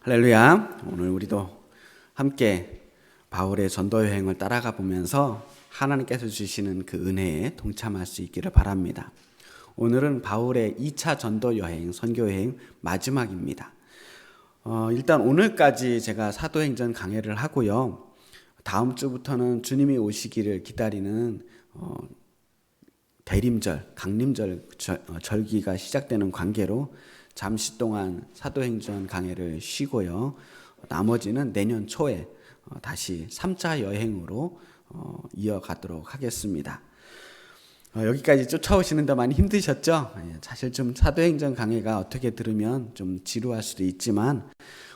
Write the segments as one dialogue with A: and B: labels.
A: 할렐루야. 오늘 우리도 함께 바울의 전도 여행을 따라가 보면서 하나님께서 주시는 그 은혜에 동참할 수 있기를 바랍니다. 오늘은 바울의 2차 전도 여행, 선교 여행 마지막입니다. 일단 오늘까지 제가 사도행전 강해를 하고요. 다음 주부터는 주님이 오시기를 기다리는 대림절, 강림절 절기가 시작되는 관계로 잠시 동안 사도행전 강해를 쉬고요. 나머지는 내년 초에 다시 3차 여행으로 이어가도록 하겠습니다. 여기까지 쫓아오시는데 많이 힘드셨죠? 사실 좀 사도행전 강해가 어떻게 들으면 좀 지루할 수도 있지만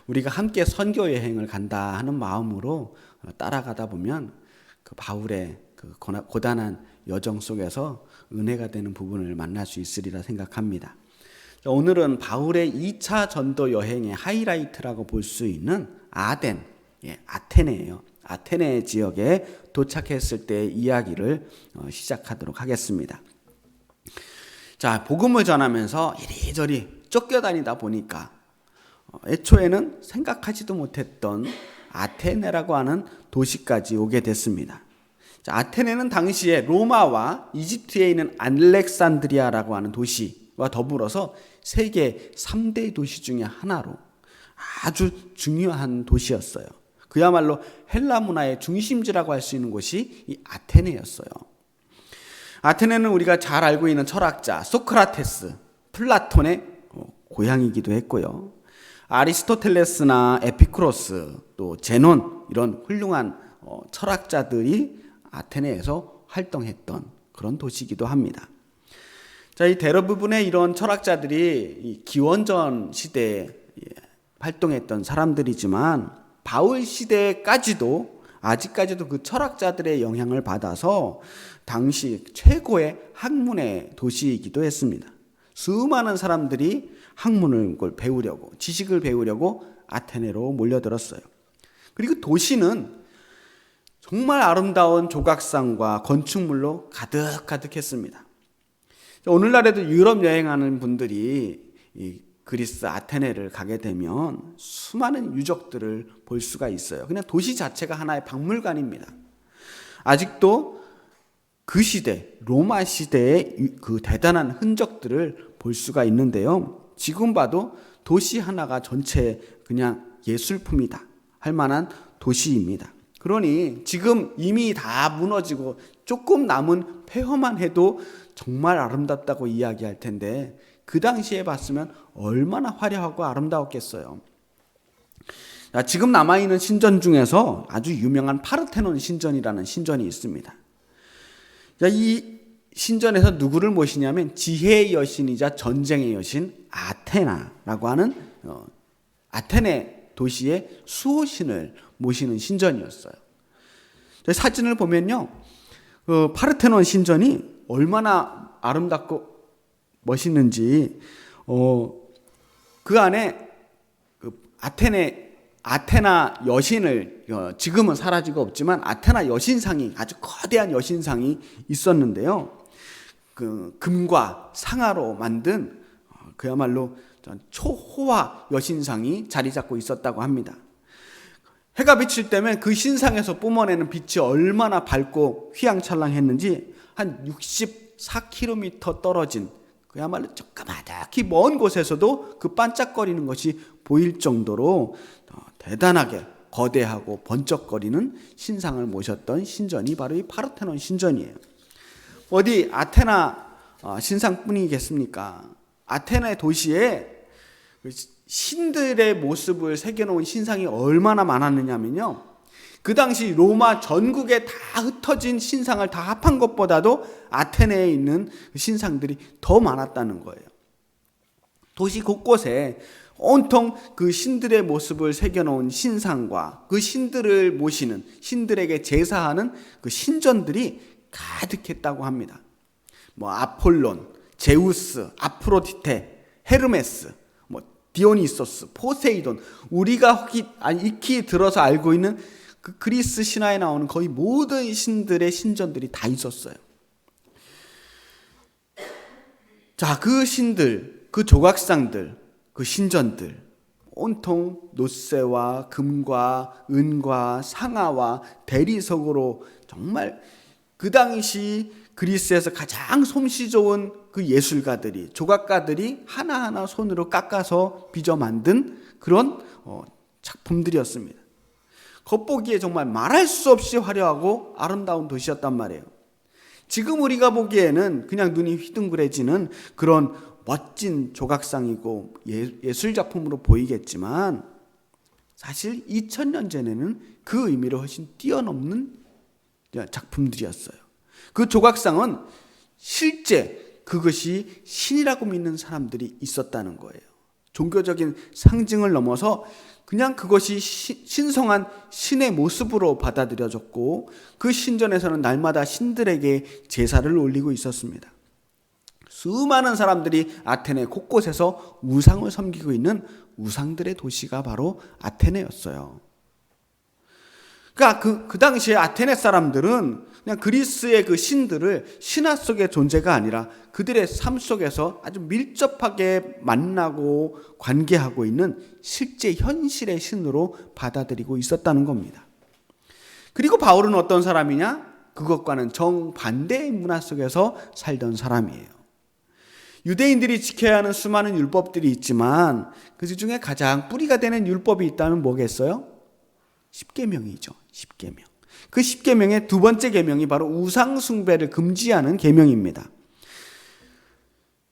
A: 우리가 함께 선교 여행을 간다 하는 마음으로 따라가다 보면 그 바울의 그 고단한 여정 속에서 은혜가 되는 부분을 만날 수 있으리라 생각합니다. 오늘은 바울의 2차 전도 여행의 하이라이트라고 볼 수 있는 아테네예요. 아테네 지역에 도착했을 때의 이야기를 시작하도록 하겠습니다. 자, 복음을 전하면서 이리저리 쫓겨다니다 보니까 애초에는 생각하지도 못했던 아테네라고 하는 도시까지 오게 됐습니다. 자, 아테네는 당시에 로마와 이집트에 있는 알렉산드리아라고 하는 도시와 더불어서 세계 3대 도시 중에 하나로 아주 중요한 도시였어요. 그야말로 헬라 문화의 중심지라고 할 수 있는 곳이 이 아테네였어요. 아테네는 우리가 잘 알고 있는 철학자 소크라테스, 플라톤의 고향이기도 했고요. 아리스토텔레스나 에피쿠로스, 또 제논 이런 훌륭한 철학자들이 아테네에서 활동했던 그런 도시이기도 합니다. 자, 이 대부분의 이런 철학자들이 이 기원전 시대에 활동했던 사람들이지만 바울 시대까지도 아직까지도 그 철학자들의 영향을 받아서 당시 최고의 학문의 도시이기도 했습니다. 수많은 사람들이 학문을 배우려고, 지식을 배우려고 아테네로 몰려들었어요. 그리고 도시는 정말 아름다운 조각상과 건축물로 가득했습니다. 오늘날에도 유럽 여행하는 분들이 이 그리스 아테네를 가게 되면 수많은 유적들을 볼 수가 있어요. 그냥 도시 자체가 하나의 박물관입니다. 아직도 그 시대, 로마 시대의 그 대단한 흔적들을 볼 수가 있는데요. 지금 봐도 도시 하나가 전체 그냥 예술품이다 할 만한 도시입니다. 그러니 지금 이미 다 무너지고 조금 남은 폐허만 해도 정말 아름답다고 이야기할 텐데 그 당시에 봤으면 얼마나 화려하고 아름다웠겠어요. 지금 남아있는 신전 중에서 아주 유명한 파르테논 신전이라는 신전이 있습니다. 이 신전에서 누구를 모시냐면 지혜의 여신이자 전쟁의 여신 아테나라고 하는 아테네 도시의 수호신을 모시는 신전이었어요. 사진을 보면요, 파르테논 신전이 얼마나 아름답고 멋있는지 그 안에 아테나 여신을 지금은 사라지고 없지만 아테나 여신상이 아주 거대한 여신상이 있었는데요. 그 금과 상아로 만든 그야말로 초호화 여신상이 자리 잡고 있었다고 합니다. 해가 비칠 때면 그 신상에서 뿜어내는 빛이 얼마나 밝고 휘황찬란했는지 한 64km 떨어진 그야말로 조그마하게 먼 곳에서도 그 반짝거리는 것이 보일 정도로 대단하게 거대하고 번쩍거리는 신상을 모셨던 신전이 바로 이 파르테논 신전이에요. 어디 아테나 신상뿐이겠습니까? 아테네 도시에 신들의 모습을 새겨놓은 신상이 얼마나 많았느냐면요, 그 당시 로마 전국에 다 흩어진 신상을 다 합한 것보다도 아테네에 있는 신상들이 더 많았다는 거예요. 도시 곳곳에 온통 그 신들의 모습을 새겨놓은 신상과 그 신들을 모시는, 신들에게 제사하는 그 신전들이 가득했다고 합니다. 아폴론, 제우스, 아프로디테, 헤르메스, 디오니소스, 포세이돈, 우리가 익히 들어서 알고 있는 그 그리스 신화에 나오는 거의 모든 신들의 신전들이 다 있었어요. 자, 그 신들, 그 조각상들, 그 신전들 온통 노쇠와 금과 은과 상아와 대리석으로 정말 그 당시 그리스에서 가장 솜씨 좋은 그 예술가들이, 조각가들이 하나하나 손으로 깎아서 빚어 만든 그런 작품들이었습니다. 겉보기에 정말 말할 수 없이 화려하고 아름다운 도시였단 말이에요. 지금 우리가 보기에는 그냥 눈이 휘둥그레지는 그런 멋진 조각상이고 예술작품으로 보이겠지만 사실 2000년 전에는 그 의미를 훨씬 뛰어넘는 작품들이었어요. 그 조각상은 실제 그것이 신이라고 믿는 사람들이 있었다는 거예요. 종교적인 상징을 넘어서 그냥 그것이 신성한 신의 모습으로 받아들여졌고 그 신전에서는 날마다 신들에게 제사를 올리고 있었습니다. 수많은 사람들이 아테네 곳곳에서 우상을 섬기고 있는 우상들의 도시가 바로 아테네였어요. 그러니까 그 당시에 아테네 사람들은 그냥 그리스의 그 신들을 신화 속의 존재가 아니라 그들의 삶 속에서 아주 밀접하게 만나고 관계하고 있는 실제 현실의 신으로 받아들이고 있었다는 겁니다. 그리고 바울은 어떤 사람이냐? 그것과는 정반대의 문화 속에서 살던 사람이에요. 유대인들이 지켜야 하는 수많은 율법들이 있지만 그 중에 가장 뿌리가 되는 율법이 있다면 뭐겠어요? 십계명이죠. 십계명. 그 십계명의 두 번째 계명이 바로 우상 숭배를 금지하는 계명입니다.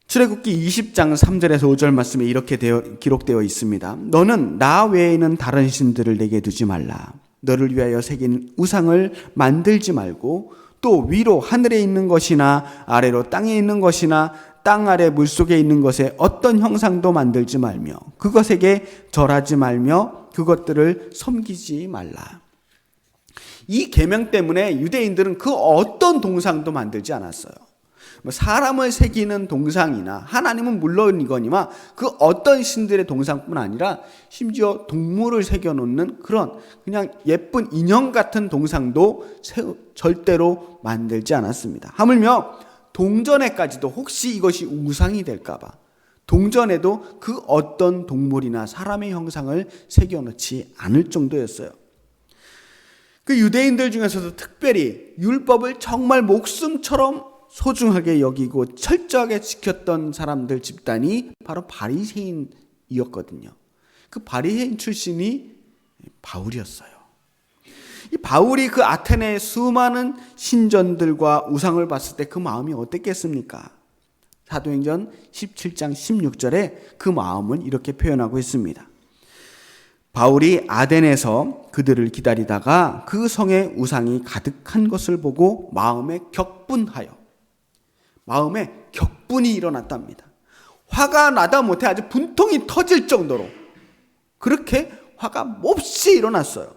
A: 출애굽기 20장 3절에서 5절 말씀에 이렇게 기록되어 있습니다. 너는 나 외에는 다른 신들을 내게 두지 말라. 너를 위하여 새긴 우상을 만들지 말고 또 위로 하늘에 있는 것이나 아래로 땅에 있는 것이나 땅 아래 물속에 있는 것에 어떤 형상도 만들지 말며 그것에게 절하지 말며 그것들을 섬기지 말라. 이 계명 때문에 유대인들은 그 어떤 동상도 만들지 않았어요. 사람을 새기는 동상이나 하나님은 물론이거니와 그 어떤 신들의 동상뿐 아니라 심지어 동물을 새겨놓는 그런 그냥 예쁜 인형 같은 동상도 절대로 만들지 않았습니다. 하물며 동전에까지도 혹시 이것이 우상이 될까봐 동전에도 그 어떤 동물이나 사람의 형상을 새겨놓지 않을 정도였어요. 그 유대인들 중에서도 특별히 율법을 정말 목숨처럼 소중하게 여기고 철저하게 지켰던 사람들 집단이 바로 바리새인이었거든요. 그 바리새인 출신이 바울이었어요. 이 바울이 그 아테네의 수많은 신전들과 우상을 봤을 때 그 마음이 어땠겠습니까? 사도행전 17장 16절에 그 마음을 이렇게 표현하고 있습니다. 바울이 아덴에서 그들을 기다리다가 그 성에 우상이 가득한 것을 보고 마음에 격분이 일어났답니다. 화가 나다 못해 아주 분통이 터질 정도로 그렇게 화가 몹시 일어났어요.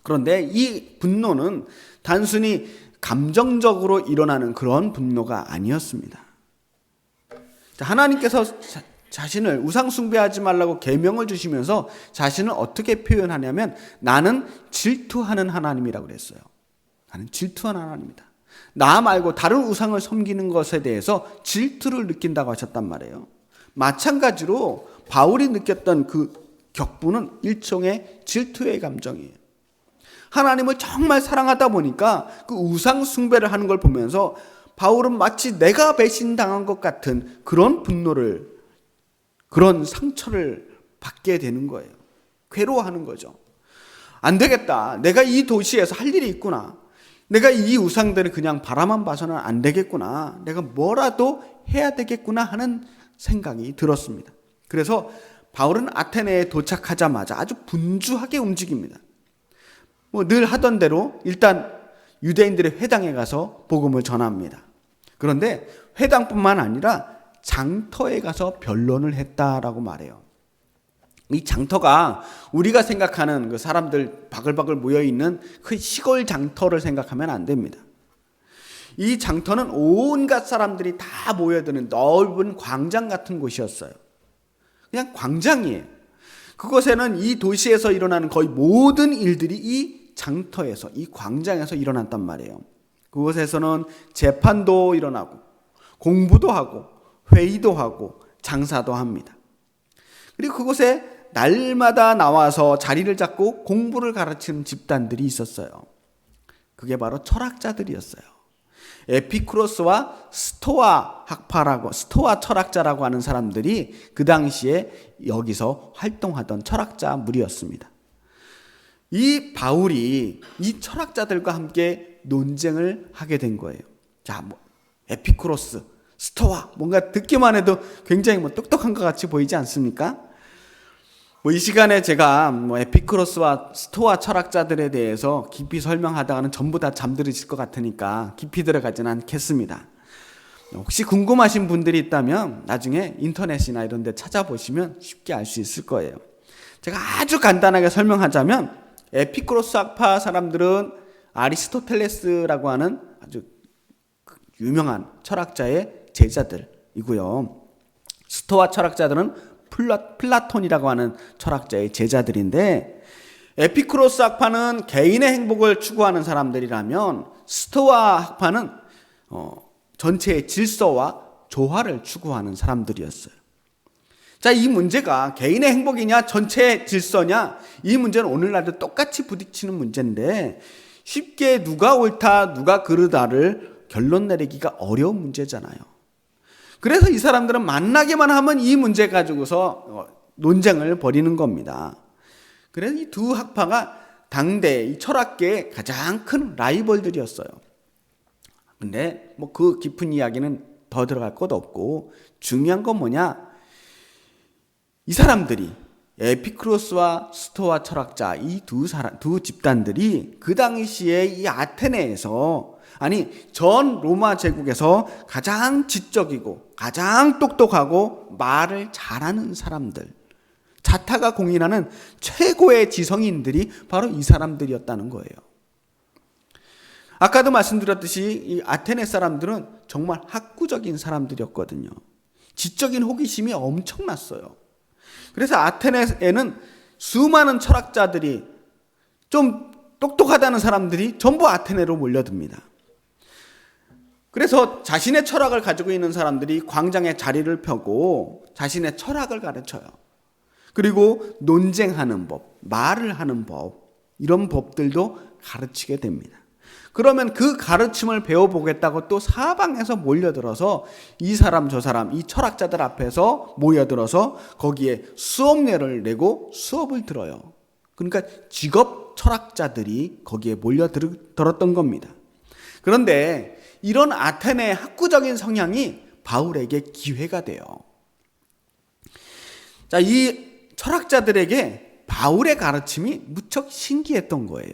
A: 그런데 이 분노는 단순히 감정적으로 일어나는 그런 분노가 아니었습니다. 하나님께서 자신을 우상 숭배하지 말라고 계명을 주시면서 자신을 어떻게 표현하냐면 나는 질투하는 하나님이라고 그랬어요. 나는 질투하는 하나님이다. 나 말고 다른 우상을 섬기는 것에 대해서 질투를 느낀다고 하셨단 말이에요. 마찬가지로 바울이 느꼈던 그 격분은 일종의 질투의 감정이에요. 하나님을 정말 사랑하다 보니까 그 우상 숭배를 하는 걸 보면서 바울은 마치 내가 배신당한 것 같은 그런 분노를, 그런 상처를 받게 되는 거예요. 괴로워하는 거죠. 안 되겠다. 내가 이 도시에서 할 일이 있구나. 내가 이 우상들을 그냥 바라만 봐서는 안 되겠구나. 내가 뭐라도 해야 되겠구나 하는 생각이 들었습니다. 그래서 바울은 아테네에 도착하자마자 아주 분주하게 움직입니다. 늘 하던 대로 일단 유대인들의 회당에 가서 복음을 전합니다. 그런데 회당뿐만 아니라 장터에 가서 변론을 했다라고 말해요. 이 장터가 우리가 생각하는 그 사람들 바글바글 모여있는 그 시골 장터를 생각하면 안 됩니다. 이 장터는 온갖 사람들이 다 모여드는 넓은 광장 같은 곳이었어요. 그냥 광장이에요. 그곳에는 이 도시에서 일어나는 거의 모든 일들이 이 장터에서, 이 광장에서 일어났단 말이에요. 그곳에서는 재판도 일어나고 공부도 하고 회의도 하고 장사도 합니다. 그리고 그곳에 날마다 나와서 자리를 잡고 공부를 가르치는 집단들이 있었어요. 그게 바로 철학자들이었어요. 에피쿠로스와 스토아 철학자라고 하는 사람들이 그 당시에 여기서 활동하던 철학자 무리였습니다. 이 바울이 이 철학자들과 함께 논쟁을 하게 된 거예요. 자, 에피쿠로스, 스토아, 뭔가 듣기만 해도 굉장히 똑똑한 것 같이 보이지 않습니까? 이 시간에 제가 에피쿠로스와 스토아 철학자들에 대해서 깊이 설명하다가는 전부 다 잠들으실 것 같으니까 깊이 들어가지는 않겠습니다. 혹시 궁금하신 분들이 있다면 나중에 인터넷이나 이런 데 찾아보시면 쉽게 알 수 있을 거예요. 제가 아주 간단하게 설명하자면 에피쿠로스 학파 사람들은 아리스토텔레스라고 하는 아주 유명한 철학자의 제자들이고요. 스토아 철학자들은 플라톤이라고 하는 철학자의 제자들인데, 에피쿠로스 학파는 개인의 행복을 추구하는 사람들이라면 스토아 학파는 전체의 질서와 조화를 추구하는 사람들이었어요. 자, 이 문제가 개인의 행복이냐 전체의 질서냐, 이 문제는 오늘날도 똑같이 부딪히는 문제인데 쉽게 누가 옳다 누가 그르다를 결론 내리기가 어려운 문제잖아요. 그래서 이 사람들은 만나기만 하면 이 문제 가지고서 논쟁을 벌이는 겁니다. 그래서 이 두 학파가 당대 이 철학계의 가장 큰 라이벌들이었어요. 근데 그 깊은 이야기는 더 들어갈 것도 없고, 중요한 건 뭐냐, 이 사람들이 에피쿠로스와 스토아 철학자 이 두 집단들이 그 당시에 이 아테네에서, 아니 전 로마 제국에서 가장 지적이고 가장 똑똑하고 말을 잘하는 사람들, 자타가 공인하는 최고의 지성인들이 바로 이 사람들이었다는 거예요. 아까도 말씀드렸듯이 이 아테네 사람들은 정말 학구적인 사람들이었거든요. 지적인 호기심이 엄청났어요. 그래서 아테네에는 수많은 철학자들이, 좀 똑똑하다는 사람들이 전부 아테네로 몰려듭니다. 그래서 자신의 철학을 가지고 있는 사람들이 광장에 자리를 펴고 자신의 철학을 가르쳐요. 그리고 논쟁하는 법, 말을 하는 법, 이런 법들도 가르치게 됩니다. 그러면 그 가르침을 배워보겠다고 또 사방에서 몰려들어서 이 사람 저 사람, 이 철학자들 앞에서 모여들어서 거기에 수업료를 내고 수업을 들어요. 그러니까 직업 철학자들이 거기에 몰려들었던 겁니다. 그런데 이런 아테네의 학구적인 성향이 바울에게 기회가 돼요. 자, 이 철학자들에게 바울의 가르침이 무척 신기했던 거예요.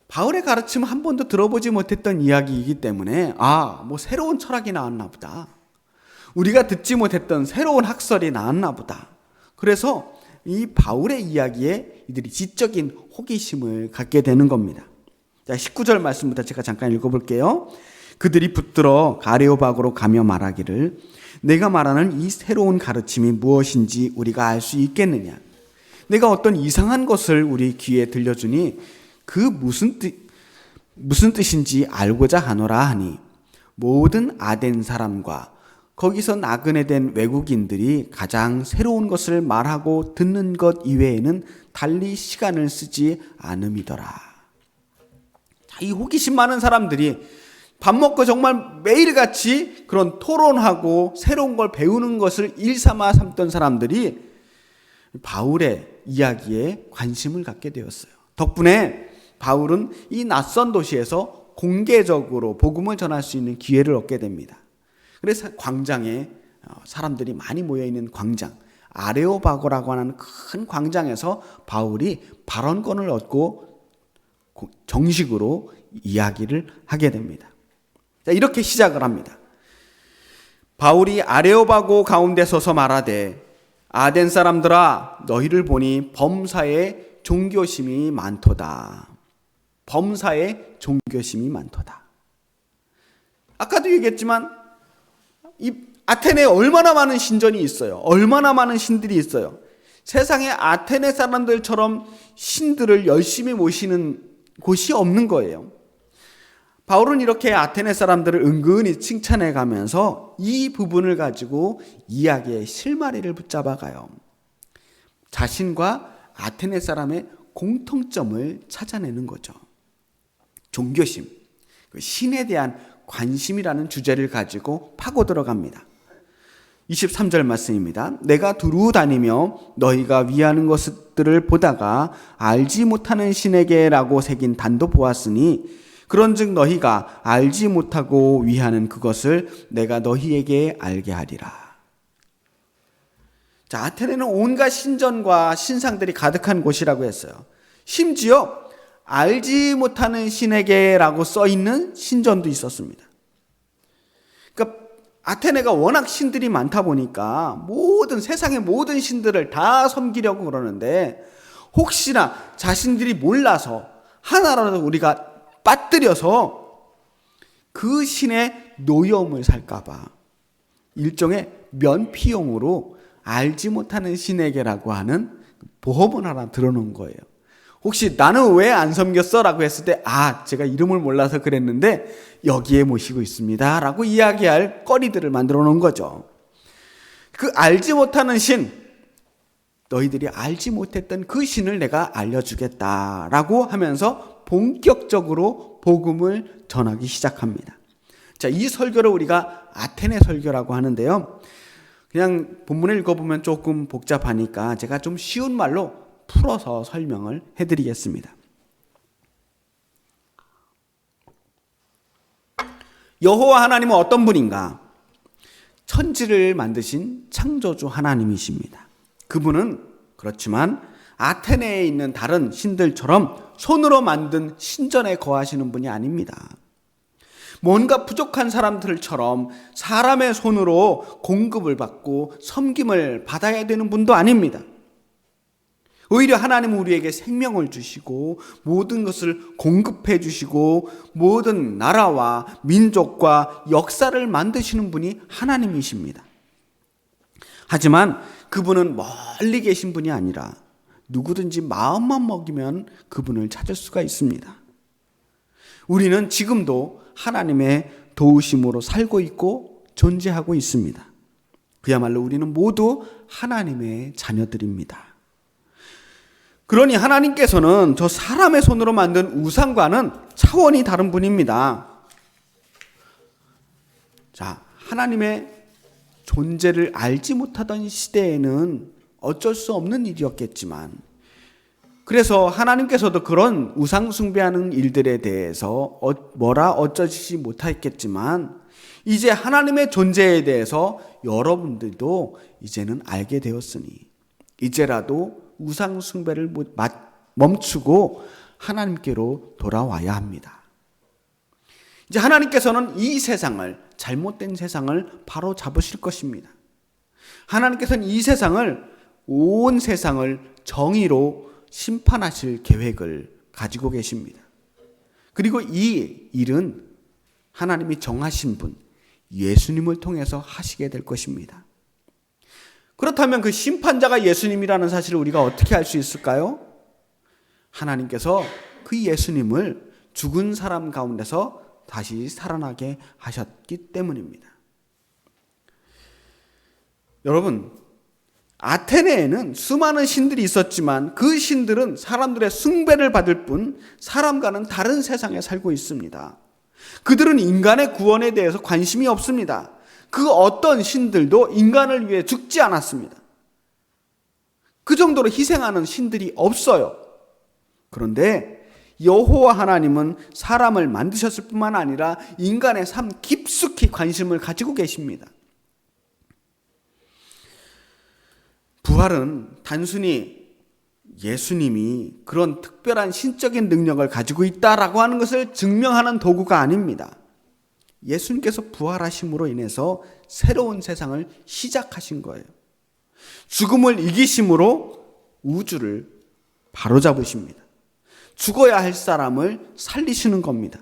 A: 바울의 가르침은 한 번도 들어보지 못했던 이야기이기 때문에 새로운 철학이 나왔나 보다. 우리가 듣지 못했던 새로운 학설이 나왔나 보다. 그래서 이 바울의 이야기에 이들이 지적인 호기심을 갖게 되는 겁니다. 자, 19절 말씀부터 제가 잠깐 읽어볼게요. 그들이 붙들어 가레오박으로 가며 말하기를, 내가 말하는 이 새로운 가르침이 무엇인지 우리가 알 수 있겠느냐? 내가 어떤 이상한 것을 우리 귀에 들려주니 그 무슨 뜻인지 알고자 하노라 하니, 모든 아덴 사람과 거기서 나그네 된 외국인들이 가장 새로운 것을 말하고 듣는 것 이외에는 달리 시간을 쓰지 않음이더라. 이 호기심 많은 사람들이 밥 먹고 정말 매일같이 그런 토론하고 새로운 걸 배우는 것을 일삼아 삼던 사람들이 바울의 이야기에 관심을 갖게 되었어요. 덕분에 바울은 이 낯선 도시에서 공개적으로 복음을 전할 수 있는 기회를 얻게 됩니다. 그래서 광장에 사람들이 많이 모여있는 광장, 아레오바고라고 하는 큰 광장에서 바울이 발언권을 얻고 정식으로 이야기를 하게 됩니다. 자, 이렇게 시작을 합니다. 바울이 아레오바고 가운데 서서 말하되, 아덴 사람들아, 너희를 보니 범사에 종교심이 많도다. 범사에 종교심이 많도다. 아까도 얘기했지만 이 아테네에 얼마나 많은 신전이 있어요. 얼마나 많은 신들이 있어요. 세상에 아테네 사람들처럼 신들을 열심히 모시는 곳이 없는 거예요. 바울은 이렇게 아테네 사람들을 은근히 칭찬해 가면서 이 부분을 가지고 이야기의 실마리를 붙잡아 가요. 자신과 아테네 사람의 공통점을 찾아내는 거죠. 종교심, 신에 대한 관심이라는 주제를 가지고 파고 들어갑니다. 23절 말씀입니다. 내가 두루 다니며 너희가 위하는 것들을 보다가 알지 못하는 신에게라고 새긴 단도 보았으니 그런즉 너희가 알지 못하고 위하는 그것을 내가 너희에게 알게 하리라. 자, 아테네는 온갖 신전과 신상들이 가득한 곳이라고 했어요. 심지어 알지 못하는 신에게라고 써 있는 신전도 있었습니다. 그러니까 아테네가 워낙 신들이 많다 보니까 세상의 모든 신들을 다 섬기려고 그러는데, 혹시나 자신들이 몰라서 하나라도 우리가 빠뜨려서 그 신의 노여움을 살까봐 일종의 면피용으로 알지 못하는 신에게라고 하는 보험을 하나 들어놓은 거예요. 혹시 나는 왜 안 섬겼어? 라고 했을 때, 제가 이름을 몰라서 그랬는데 여기에 모시고 있습니다 라고 이야기할 거리들을 만들어 놓은 거죠. 그 알지 못하는 신, 너희들이 알지 못했던 그 신을 내가 알려주겠다라고 하면서 본격적으로 복음을 전하기 시작합니다. 자, 이 설교를 우리가 아테네 설교라고 하는데요. 그냥 본문을 읽어보면 조금 복잡하니까 제가 좀 쉬운 말로 풀어서 설명을 해드리겠습니다. 여호와 하나님은 어떤 분인가? 천지를 만드신 창조주 하나님이십니다. 그분은 그렇지만 아테네에 있는 다른 신들처럼 손으로 만든 신전에 거하시는 분이 아닙니다. 뭔가 부족한 사람들처럼 사람의 손으로 공급을 받고 섬김을 받아야 되는 분도 아닙니다. 오히려 하나님은 우리에게 생명을 주시고 모든 것을 공급해 주시고 모든 나라와 민족과 역사를 만드시는 분이 하나님이십니다. 하지만 그분은 멀리 계신 분이 아니라 누구든지 마음만 먹이면 그분을 찾을 수가 있습니다. 우리는 지금도 하나님의 도우심으로 살고 있고 존재하고 있습니다. 그야말로 우리는 모두 하나님의 자녀들입니다. 그러니 하나님께서는 저 사람의 손으로 만든 우상과는 차원이 다른 분입니다. 자, 하나님의 존재를 알지 못하던 시대에는 어쩔 수 없는 일이었겠지만, 그래서 하나님께서도 그런 우상 숭배하는 일들에 대해서 어쩌지 못했겠지만, 이제 하나님의 존재에 대해서 여러분들도 이제는 알게 되었으니 이제라도 우상 숭배를 멈추고 하나님께로 돌아와야 합니다. 이제 하나님께서는 이 세상을, 잘못된 세상을 바로 잡으실 것입니다. 하나님께서는 이 세상을, 온 세상을 정의로 심판하실 계획을 가지고 계십니다. 그리고 이 일은 하나님이 정하신 분, 예수님을 통해서 하시게 될 것입니다. 그렇다면 그 심판자가 예수님이라는 사실을 우리가 어떻게 알 수 있을까요? 하나님께서 그 예수님을 죽은 사람 가운데서 다시 살아나게 하셨기 때문입니다. 여러분, 아테네에는 수많은 신들이 있었지만 그 신들은 사람들의 숭배를 받을 뿐 사람과는 다른 세상에 살고 있습니다. 그들은 인간의 구원에 대해서 관심이 없습니다. 그 어떤 신들도 인간을 위해 죽지 않았습니다. 그 정도로 희생하는 신들이 없어요. 그런데 여호와 하나님은 사람을 만드셨을 뿐만 아니라 인간의 삶 깊숙이 관심을 가지고 계십니다. 부활은 단순히 예수님이 그런 특별한 신적인 능력을 가지고 있다라고 하는 것을 증명하는 도구가 아닙니다. 예수님께서 부활하심으로 인해서 새로운 세상을 시작하신 거예요. 죽음을 이기심으로 우주를 바로잡으십니다. 죽어야 할 사람을 살리시는 겁니다.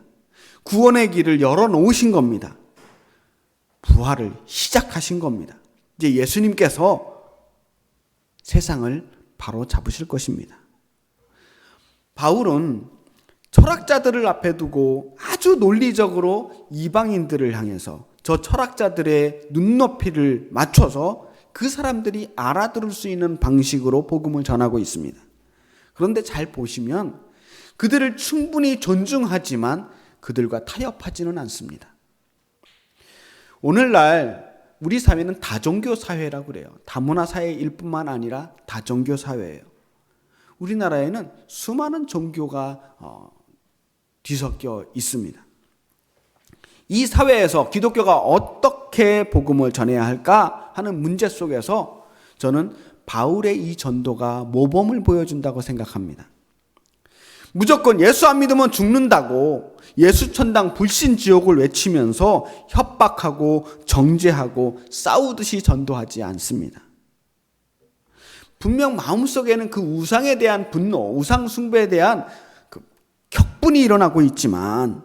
A: 구원의 길을 열어놓으신 겁니다. 부활을 시작하신 겁니다. 이제 예수님께서 세상을 바로잡으실 것입니다. 바울은 철학자들을 앞에 두고 아주 논리적으로 이방인들을 향해서 저 철학자들의 눈높이를 맞춰서 그 사람들이 알아들을 수 있는 방식으로 복음을 전하고 있습니다. 그런데 잘 보시면 그들을 충분히 존중하지만 그들과 타협하지는 않습니다. 오늘날 우리 사회는 다종교 사회라고 그래요. 다문화 사회일 뿐만 아니라 다종교 사회예요. 우리나라에는 수많은 종교가 뒤섞여 있습니다. 이 사회에서 기독교가 어떻게 복음을 전해야 할까 하는 문제 속에서 저는 바울의 이 전도가 모범을 보여준다고 생각합니다. 무조건 예수 안 믿으면 죽는다고 예수 천당 불신 지옥을 외치면서 협박하고 정죄하고 싸우듯이 전도하지 않습니다. 분명 마음속에는 그 우상에 대한 분노, 우상 숭배에 대한 그 격분이 일어나고 있지만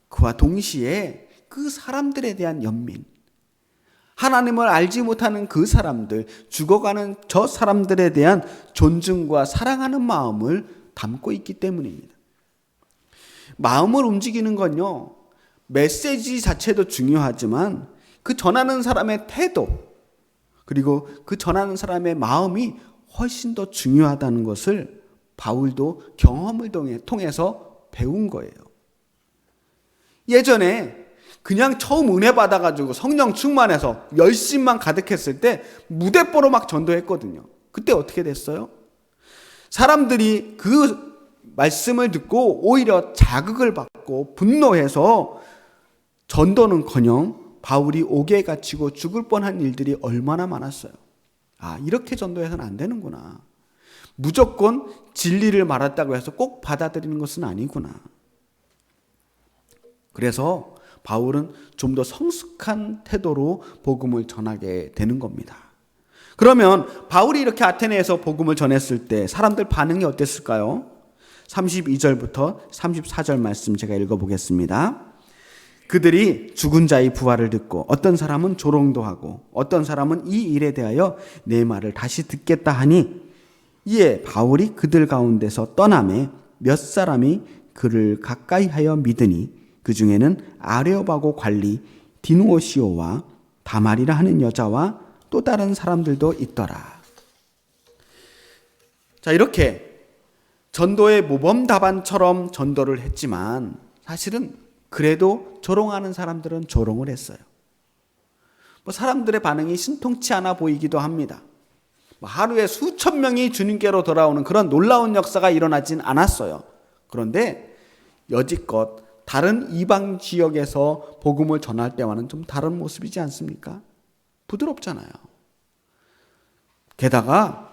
A: 그와 동시에 그 사람들에 대한 연민, 하나님을 알지 못하는 그 사람들, 죽어가는 저 사람들에 대한 존중과 사랑하는 마음을 담고 있기 때문입니다. 마음을 움직이는 건요, 메시지 자체도 중요하지만 그 전하는 사람의 태도, 그리고 그 전하는 사람의 마음이 훨씬 더 중요하다는 것을 바울도 경험을 통해서 배운 거예요. 예전에 그냥 처음 은혜 받아가지고 성령 충만해서 열심만 가득했을 때 무대뽀로 막 전도했거든요. 그때 어떻게 됐어요? 사람들이 그 말씀을 듣고 오히려 자극을 받고 분노해서 전도는커녕 바울이 옥에 갇히고 죽을 뻔한 일들이 얼마나 많았어요. 아, 이렇게 전도해서는 안 되는구나. 무조건 진리를 말했다고 해서 꼭 받아들이는 것은 아니구나. 그래서 바울은 좀 더 성숙한 태도로 복음을 전하게 되는 겁니다. 그러면 바울이 이렇게 아테네에서 복음을 전했을 때 사람들 반응이 어땠을까요? 32절부터 34절 말씀 제가 읽어보겠습니다. 그들이 죽은 자의 부활을 듣고 어떤 사람은 조롱도 하고 어떤 사람은 이 일에 대하여 내 말을 다시 듣겠다 하니 이에 바울이 그들 가운데서 떠나매 몇 사람이 그를 가까이 하여 믿으니 그 중에는 아레오바고 관리 디누오시오와 다말이라 하는 여자와 또 다른 사람들도 있더라. 자, 이렇게 전도의 모범답안처럼 전도를 했지만 사실은 그래도 조롱하는 사람들은 조롱을 했어요. 사람들의 반응이 신통치 않아 보이기도 합니다. 하루에 수천 명이 주님께로 돌아오는 그런 놀라운 역사가 일어나진 않았어요. 그런데 여지껏 다른 이방 지역에서 복음을 전할 때와는 좀 다른 모습이지 않습니까? 부드럽잖아요. 게다가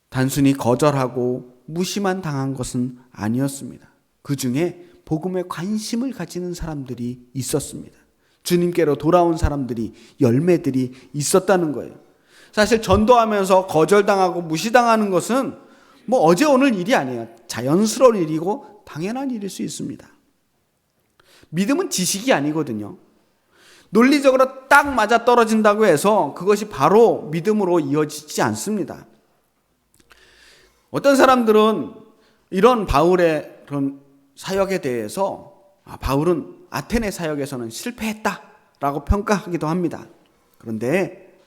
A: 단순히 거절하고 무시만 당한 것은 아니었습니다. 그 중에 복음에 관심을 가지는 사람들이 있었습니다. 주님께로 돌아온 사람들이, 열매들이 있었다는 거예요. 사실 전도하면서 거절당하고 무시당하는 것은 어제 오늘 일이 아니에요. 자연스러운 일이고 당연한 일일 수 있습니다. 믿음은 지식이 아니거든요. 논리적으로 딱 맞아 떨어진다고 해서 그것이 바로 믿음으로 이어지지 않습니다. 어떤 사람들은 이런 바울의 그런 사역에 대해서 바울은 아테네 사역에서는 실패했다라고 평가하기도 합니다. 그런데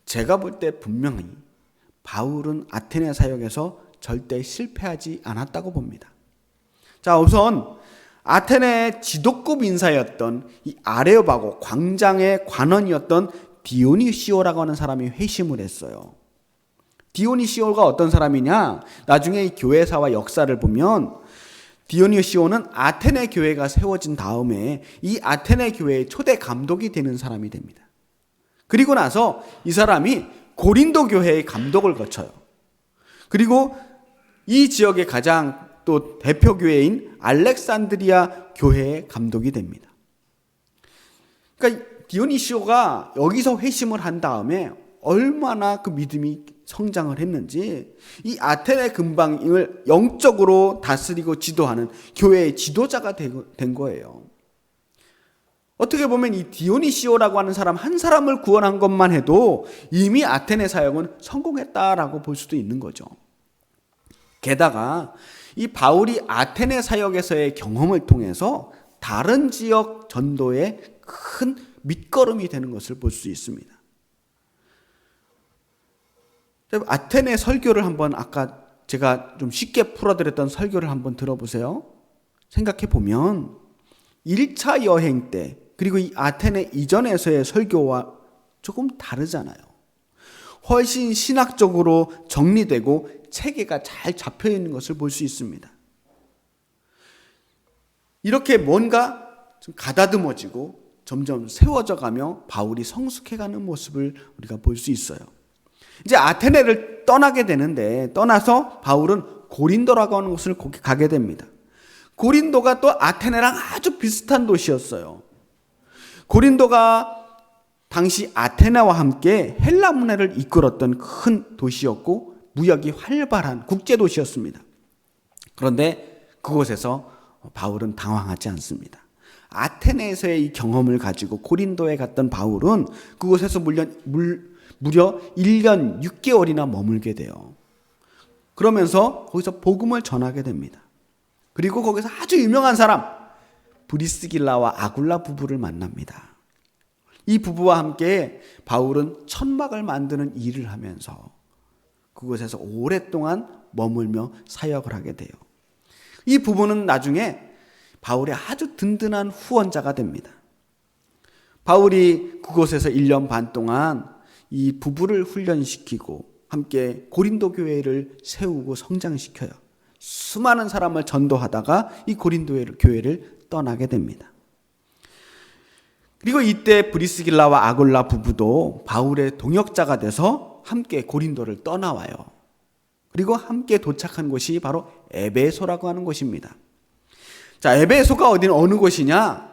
A: 제가 볼 때 분명히 바울은 아테네 사역에서 절대 실패하지 않았다고 봅니다. 자, 우선 아테네의 지도급 인사였던 이 아레오바고 광장의 관원이었던 디오니시오라고 하는 사람이 회심을 했어요. 디오니시오가 어떤 사람이냐? 나중에 이 교회사와 역사를 보면 디오니시오는 아테네 교회가 세워진 다음에 이 아테네 교회의 초대 감독이 되는 사람이 됩니다. 그리고 나서 이 사람이 고린도 교회의 감독을 거쳐요. 그리고 이 지역의 가장 또 대표 교회인 알렉산드리아 교회의 감독이 됩니다. 그러니까 디오니시오가 여기서 회심을 한 다음에 얼마나 그 믿음이 성장을 했는지 이 아테네 근방을 영적으로 다스리고 지도하는 교회의 지도자가 된 거예요. 어떻게 보면 이 디오니시오라고 하는 사람 한 사람을 구원한 것만 해도 이미 아테네 사역은 성공했다라고 볼 수도 있는 거죠. 게다가 이 바울이 아테네 사역에서의 경험을 통해서 다른 지역 전도에 큰 밑거름이 되는 것을 볼 수 있습니다. 아테네 설교를 한번 아까 제가 좀 쉽게 풀어드렸던 설교를 한번 들어보세요. 생각해 보면 1차 여행 때 그리고 이 아테네 이전에서의 설교와 조금 다르잖아요. 훨씬 신학적으로 정리되고 체계가 잘 잡혀 있는 것을 볼 수 있습니다. 이렇게 뭔가 좀 가다듬어지고 점점 세워져 가며 바울이 성숙해가는 모습을 우리가 볼 수 있어요. 이제 아테네를 떠나게 되는데 떠나서 바울은 고린도라고 하는 곳을 가게 됩니다. 고린도가 또 아테네랑 아주 비슷한 도시였어요. 고린도가 당시 아테네와 함께 헬라 문화를 이끌었던 큰 도시였고 무역이 활발한 국제 도시였습니다. 그런데 그곳에서 바울은 당황하지 않습니다. 아테네에서의 이 경험을 가지고 고린도에 갔던 바울은 그곳에서 무려 1년 6개월이나 머물게 돼요. 그러면서 거기서 복음을 전하게 됩니다. 그리고 거기서 아주 유명한 사람 브리스길라와 아굴라 부부를 만납니다. 이 부부와 함께 바울은 천막을 만드는 일을 하면서 그곳에서 오랫동안 머물며 사역을 하게 돼요. 이 부부는 나중에 바울의 아주 든든한 후원자가 됩니다. 바울이 그곳에서 1년 반 동안 이 부부를 훈련시키고 함께 고린도 교회를 세우고 성장시켜요. 수많은 사람을 전도하다가 이 고린도 교회를 떠나게 됩니다. 그리고 이때 브리스길라와 아굴라 부부도 바울의 동역자가 돼서 함께 고린도를 떠나와요. 그리고 함께 도착한 곳이 바로 에베소라고 하는 곳입니다. 자, 에베소가 어느 곳이냐?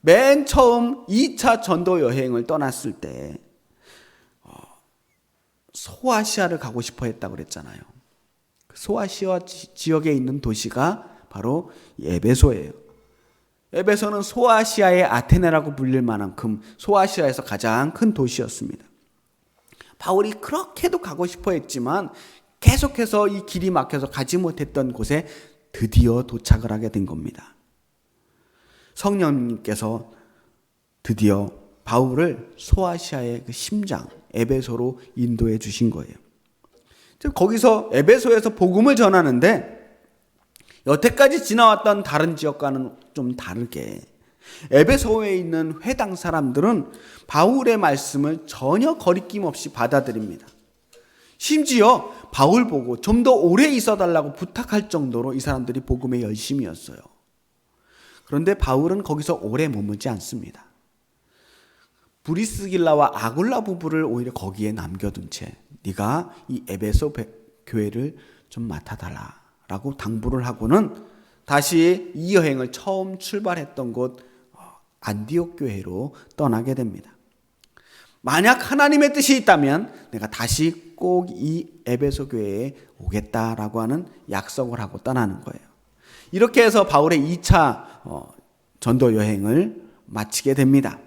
A: 맨 처음 2차 전도 여행을 떠났을 때 소아시아를 가고 싶어 했다고 그랬잖아요. 소아시아 지역에 있는 도시가 바로 에베소예요. 에베소는 소아시아의 아테네라고 불릴 만큼 소아시아에서 가장 큰 도시였습니다. 바울이 그렇게도 가고 싶어 했지만 계속해서 이 길이 막혀서 가지 못했던 곳에 드디어 도착을 하게 된 겁니다. 성령님께서 드디어 바울을 소아시아의 그 심장 에베소로 인도해 주신 거예요. 거기서 에베소에서 복음을 전하는데 여태까지 지나왔던 다른 지역과는 좀 다르게 에베소에 있는 회당 사람들은 바울의 말씀을 전혀 거리낌 없이 받아들입니다. 심지어 바울 보고 좀 더 오래 있어달라고 부탁할 정도로 이 사람들이 복음에 열심이었어요. 그런데 바울은 거기서 오래 머물지 않습니다. 브리스길라와 아굴라 부부를 오히려 거기에 남겨둔 채 네가 이 에베소 교회를 좀 맡아달라라고 당부를 하고는 다시 이 여행을 처음 출발했던 곳 안디옥 교회로 떠나게 됩니다. 만약 하나님의 뜻이 있다면 내가 다시 꼭 이 에베소 교회에 오겠다라고 하는 약속을 하고 떠나는 거예요. 이렇게 해서 바울의 2차 전도 여행을 마치게 됩니다.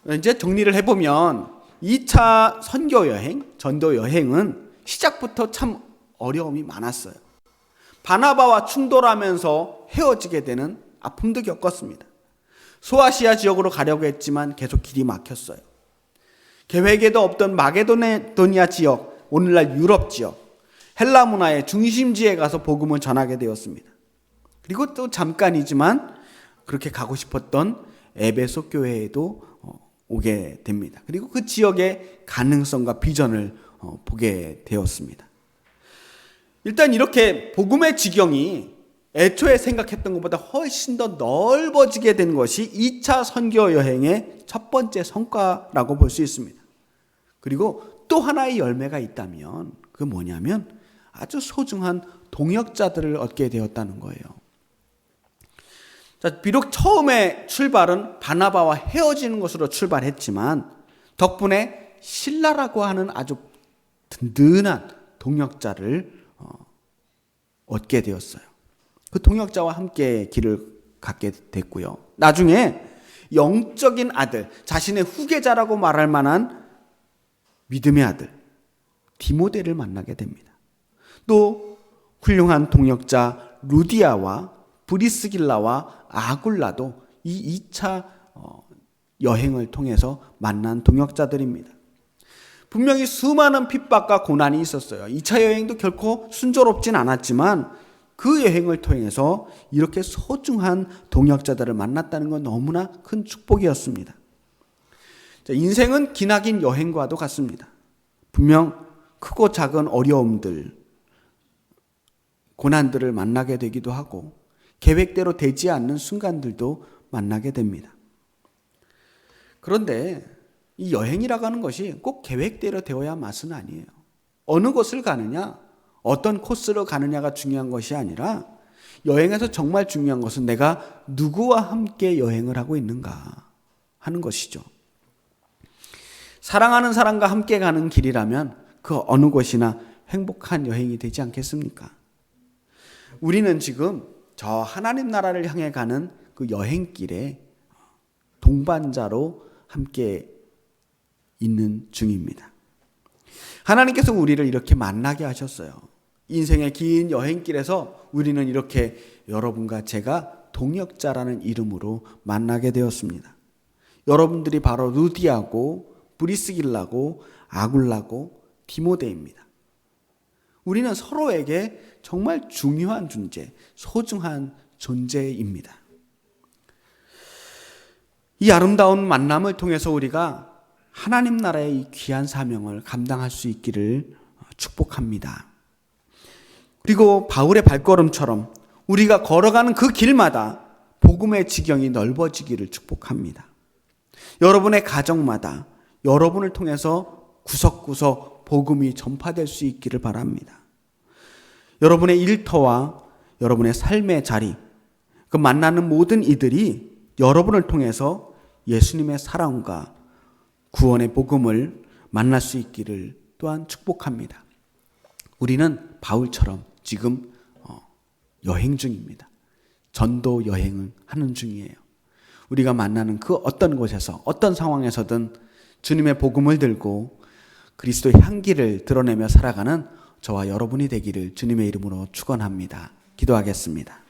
A: 이제 정리를 해보면 2차 선교 여행, 전도 여행은 시작부터 참 어려움이 많았어요. 바나바와 충돌하면서 헤어지게 되는 아픔도 겪었습니다. 소아시아 지역으로 가려고 했지만 계속 길이 막혔어요. 계획에도 없던 마게도니아 지역, 오늘날 유럽 지역, 헬라 문화의 중심지에 가서 복음을 전하게 되었습니다. 그리고 또 잠깐이지만 그렇게 가고 싶었던 에베소 교회에도 오게 됩니다. 그리고 그 지역의 가능성과 비전을 보게 되었습니다. 일단 이렇게 복음의 지경이 애초에 생각했던 것보다 훨씬 더 넓어지게 된 것이 2차 선교 여행의 첫 번째 성과라고 볼 수 있습니다. 그리고 또 하나의 열매가 있다면 그게 뭐냐면 아주 소중한 동역자들을 얻게 되었다는 거예요. 자, 비록 처음에 출발은 바나바와 헤어지는 것으로 출발했지만 덕분에 실라라고 하는 아주 든든한 동역자를 얻게 되었어요. 그 동역자와 함께 길을 갖게 됐고요. 나중에 영적인 아들, 자신의 후계자라고 말할 만한 믿음의 아들 디모데를 만나게 됩니다. 또 훌륭한 동역자 루디아와 브리스길라와 아굴라도 이 2차 여행을 통해서 만난 동역자들입니다. 분명히 수많은 핍박과 고난이 있었어요. 2차 여행도 결코 순조롭진 않았지만 그 여행을 통해서 이렇게 소중한 동역자들을 만났다는 건 너무나 큰 축복이었습니다. 인생은 기나긴 여행과도 같습니다. 분명 크고 작은 어려움들, 고난들을 만나게 되기도 하고 계획대로 되지 않는 순간들도 만나게 됩니다. 그런데 이 여행이라고 하는 것이 꼭 계획대로 되어야 맛은 아니에요. 어느 곳을 가느냐, 어떤 코스로 가느냐가 중요한 것이 아니라 여행에서 정말 중요한 것은 내가 누구와 함께 여행을 하고 있는가 하는 것이죠. 사랑하는 사람과 함께 가는 길이라면 그 어느 곳이나 행복한 여행이 되지 않겠습니까? 우리는 지금 저 하나님 나라를 향해 가는 그 여행길에 동반자로 함께 있는 중입니다. 하나님께서 우리를 이렇게 만나게 하셨어요. 인생의 긴 여행길에서 우리는 이렇게 여러분과 제가 동역자라는 이름으로 만나게 되었습니다. 여러분들이 바로 루디아고 브리스길라고 아굴라고 디모데입니다. 우리는 서로에게 정말 중요한 존재, 소중한 존재입니다. 이 아름다운 만남을 통해서 우리가 하나님 나라의 이 귀한 사명을 감당할 수 있기를 축복합니다. 그리고 바울의 발걸음처럼 우리가 걸어가는 그 길마다 복음의 지경이 넓어지기를 축복합니다. 여러분의 가정마다 여러분을 통해서 구석구석 복음이 전파될 수 있기를 바랍니다. 여러분의 일터와 여러분의 삶의 자리, 그 만나는 모든 이들이 여러분을 통해서 예수님의 사랑과 구원의 복음을 만날 수 있기를 또한 축복합니다. 우리는 바울처럼 지금 여행 중입니다. 전도 여행을 하는 중이에요. 우리가 만나는 그 어떤 곳에서 어떤 상황에서든 주님의 복음을 들고 그리스도의 향기를 드러내며 살아가는 저와 여러분이 되기를 주님의 이름으로 축원합니다. 기도하겠습니다.